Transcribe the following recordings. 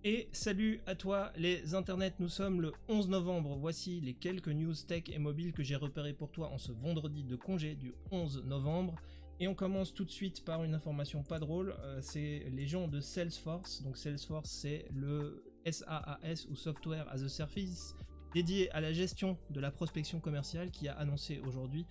Et salut à toi les internets, nous sommes le 11 novembre, voici les quelques news tech et mobiles que j'ai repérées pour toi en ce vendredi de congé du 11 novembre. Et on commence tout de suite par une information pas drôle, c'est les gens de Salesforce. Donc Salesforce c'est le SaaS ou Software as a Service dédié à la gestion de la prospection commerciale qui a annoncé aujourd'hui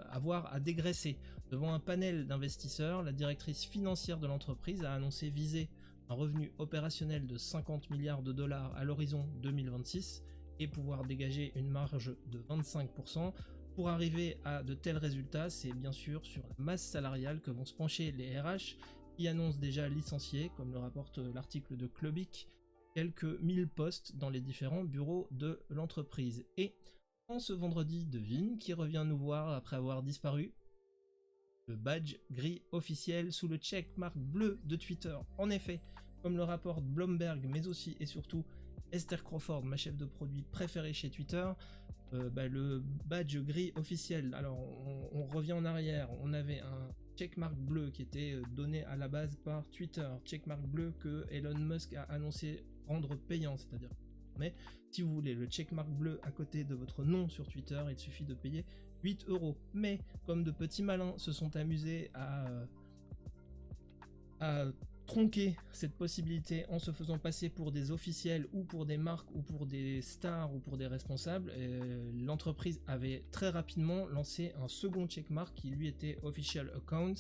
avoir à dégraisser. Devant un panel d'investisseurs, la directrice financière de l'entreprise a annoncé viser un revenu opérationnel de 50 milliards de dollars à l'horizon 2026 et pouvoir dégager une marge de 25%. Pour arriver à de tels résultats, c'est bien sûr sur la masse salariale que vont se pencher les RH qui annoncent déjà licencier, comme le rapporte l'article de Clubic, quelques 1000 postes dans les différents bureaux de l'entreprise. Et en ce vendredi, devine qui revient nous voir après avoir disparu. Le badge gris officiel sous le checkmark bleu de Twitter. En effet, comme le rapporte Bloomberg, mais aussi et surtout Esther Crawford, ma chef de produit préférée chez Twitter, le badge gris officiel, alors on revient en arrière, on avait un checkmark bleu qui était donné à la base par Twitter, checkmark bleu que Elon Musk a annoncé rendre payant, c'est-à-dire mais si vous voulez le checkmark bleu à côté de votre nom sur Twitter, il suffit de payer 8 €. Mais comme de petits malins se sont amusés à tronquer cette possibilité en se faisant passer pour des officiels ou pour des marques ou pour des stars ou pour des responsables, l'entreprise avait très rapidement lancé un second checkmark qui lui était Official Account,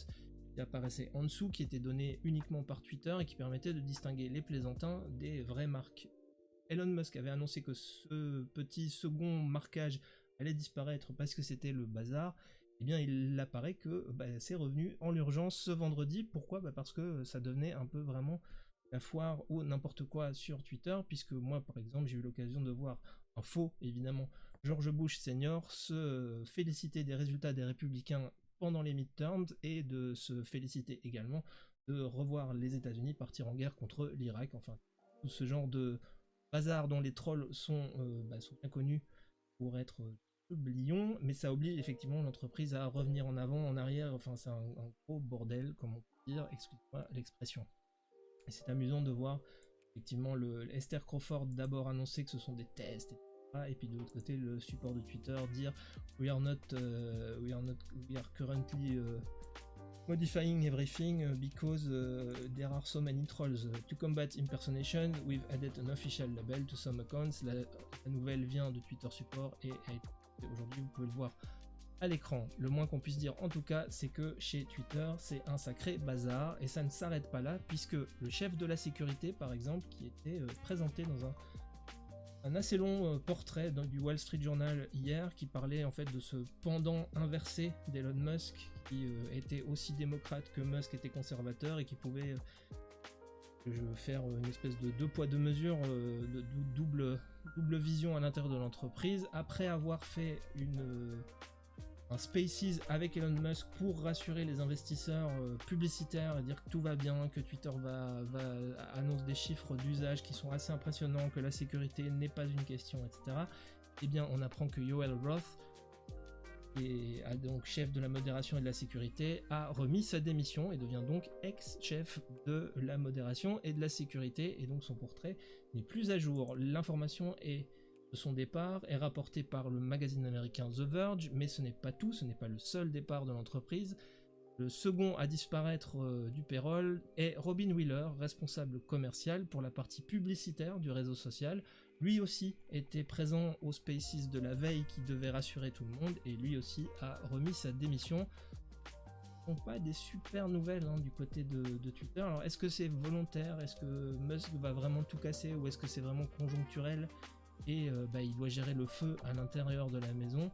qui apparaissait en dessous, qui était donné uniquement par Twitter et qui permettait de distinguer les plaisantins des vraies marques. Elon Musk avait annoncé que ce petit second marquage allait disparaître parce que c'était le bazar. Eh bien, il apparaît que c'est revenu en urgence ce vendredi. Pourquoi ? Parce que ça devenait un peu vraiment la foire ou n'importe quoi sur Twitter, puisque moi, par exemple, j'ai eu l'occasion de voir un faux, évidemment, George Bush Senior se féliciter des résultats des Républicains pendant les midterms et de se féliciter également de revoir les États-Unis partir en guerre contre l'Irak. Enfin, tout ce genre de bazar dont les trolls sont bien connus pour être oublions, mais ça oblige effectivement l'entreprise à revenir en avant, en arrière, enfin c'est un gros bordel, comme on peut dire, excuse-moi l'expression. Et c'est amusant de voir effectivement le Esther Crawford d'abord annoncer que ce sont des tests, etc. Et puis de l'autre côté le support de Twitter dire we are currently modifying everything because there are so many trolls. To combat impersonation, we've added an official label to some accounts. La nouvelle vient de Twitter Support et aujourd'hui vous pouvez le voir à l'écran. Le moins qu'on puisse dire en tout cas, c'est que chez Twitter, c'est un sacré bazar et ça ne s'arrête pas là puisque le chef de la sécurité, par exemple, qui était présenté dans un assez long portrait du Wall Street Journal hier qui parlait en fait de ce pendant inversé d'Elon Musk qui était aussi démocrate que Musk était conservateur et qui pouvait faire une espèce de deux poids deux mesures, de double vision à l'intérieur de l'entreprise. Après avoir fait un Spaces avec Elon Musk pour rassurer les investisseurs publicitaires et dire que tout va bien, que Twitter annonce des chiffres d'usage qui sont assez impressionnants, que la sécurité n'est pas une question, etc. Eh bien, on apprend que Yoel Roth, donc chef de la modération et de la sécurité, a remis sa démission et devient donc ex-chef de la modération et de la sécurité, et donc son portrait n'est plus à jour. L'information de son départ est rapporté par le magazine américain The Verge, mais ce n'est pas tout, ce n'est pas le seul départ de l'entreprise. Le second à disparaître du payroll est Robin Wheeler, responsable commercial pour la partie publicitaire du réseau social. Lui aussi était présent au Spaces de la veille qui devait rassurer tout le monde, et lui aussi a remis sa démission. Ce ne sont pas des super nouvelles du côté de Twitter. Alors est-ce que c'est volontaire ? Est-ce que Musk va vraiment tout casser ? Ou est-ce que c'est vraiment conjoncturel ? Et il doit gérer le feu à l'intérieur de la maison,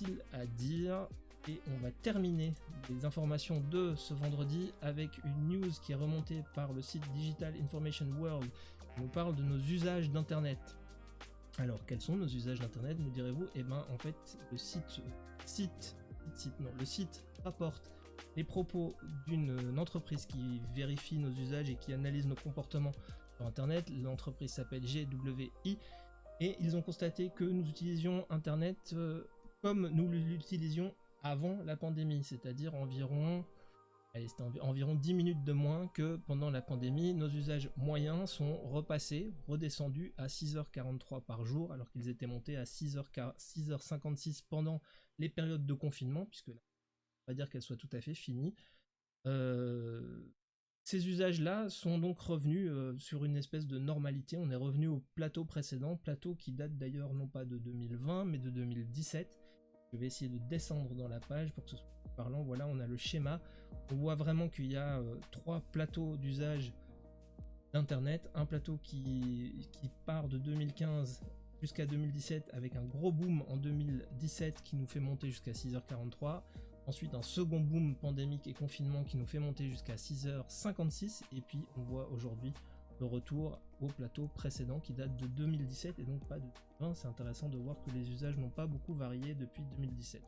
il à dire. Et on va terminer les informations de ce vendredi avec une news qui est remontée par le site Digital Information World qui nous parle de nos usages d'internet. Alors quels sont nos usages d'internet, me direz-vous ? Eh bien en fait le site rapporte les propos d'une entreprise qui vérifie nos usages et qui analyse nos comportements sur internet. L'entreprise s'appelle GWI. Et ils ont constaté que nous utilisions Internet comme nous l'utilisions avant la pandémie, c'est-à-dire environ allez, c'était environ 10 minutes de moins que pendant la pandémie. Nos usages moyens sont redescendus à 6h43 par jour, alors qu'ils étaient montés à 6h56 pendant les périodes de confinement, puisque là, on va dire qu'elles soient tout à fait finies. Ces usages-là sont donc revenus sur une espèce de normalité. On est revenu au plateau précédent, plateau qui date d'ailleurs non pas de 2020, mais de 2017. Je vais essayer de descendre dans la page pour que ce soit parlant. Voilà, on a le schéma. On voit vraiment qu'il y a 3 plateaux d'usage d'internet. Un plateau qui part de 2015 jusqu'à 2017 avec un gros boom en 2017 qui nous fait monter jusqu'à 6h43. Ensuite un second boom pandémique et confinement qui nous fait monter jusqu'à 6h56. Et puis on voit aujourd'hui le retour au plateau précédent qui date de 2017 et donc pas de 2020. C'est intéressant de voir que les usages n'ont pas beaucoup varié depuis 2017.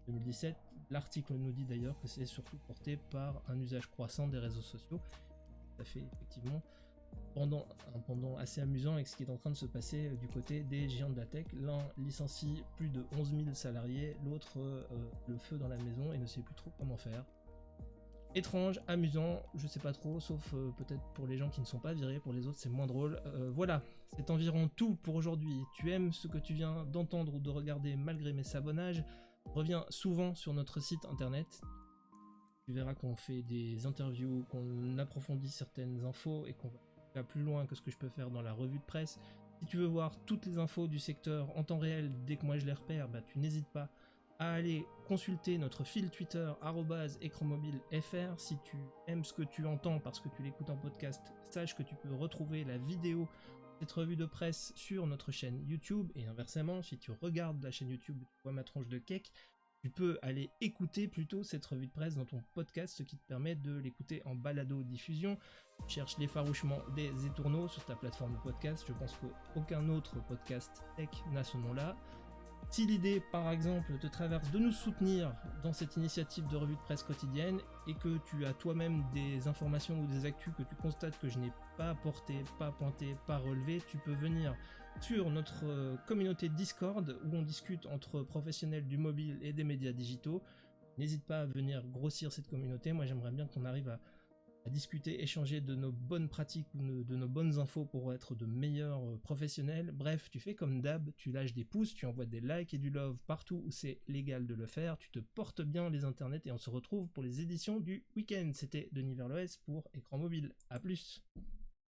2017, l'article nous dit d'ailleurs que c'est surtout porté par un usage croissant des réseaux sociaux. Ça fait effectivement un pendant assez amusant avec ce qui est en train de se passer du côté des géants de la tech. L'un licencie plus de 11 000 salariés, l'autre le feu dans la maison et ne sait plus trop comment faire. Étrange, amusant, je sais pas trop, sauf peut-être pour les gens qui ne sont pas virés, pour les autres c'est moins drôle. Voilà, c'est environ tout pour aujourd'hui. Tu aimes ce que tu viens d'entendre ou de regarder malgré mes savonnages? Reviens souvent sur notre site internet. Tu verras qu'on fait des interviews, qu'on approfondit certaines infos et qu'on va plus loin que ce que je peux faire dans la revue de presse. Si tu veux voir toutes les infos du secteur en temps réel dès que moi je les repère, tu n'hésites pas à aller consulter notre fil Twitter @écranmobile.fr. Si tu aimes ce que tu entends parce que tu l'écoutes en podcast, sache que tu peux retrouver la vidéo de cette revue de presse sur notre chaîne YouTube, et inversement, si tu regardes la chaîne YouTube, tu vois ma tronche de cake, tu peux aller écouter plutôt cette revue de presse dans ton podcast, ce qui te permet de l'écouter en balado-diffusion. Cherche l'effarouchement des étourneaux sur ta plateforme de podcast. Je pense qu'aucun autre podcast tech n'a ce nom-là. Si l'idée, par exemple, te traverse de nous soutenir dans cette initiative de revue de presse quotidienne et que tu as toi-même des informations ou des actus que tu constates que je n'ai pas apporté, pas pointé, pas relevé, tu peux venir sur notre communauté Discord où on discute entre professionnels du mobile et des médias digitaux. N'hésite pas à venir grossir cette communauté. Moi, j'aimerais bien qu'on arrive à discuter, échanger de nos bonnes pratiques ou de nos bonnes infos pour être de meilleurs professionnels. Bref, tu fais comme d'hab, tu lâches des pouces, tu envoies des likes et du love partout où c'est légal de le faire, tu te portes bien les internets et on se retrouve pour les éditions du week-end. C'était Denis Verloès pour Écran Mobile. À plus.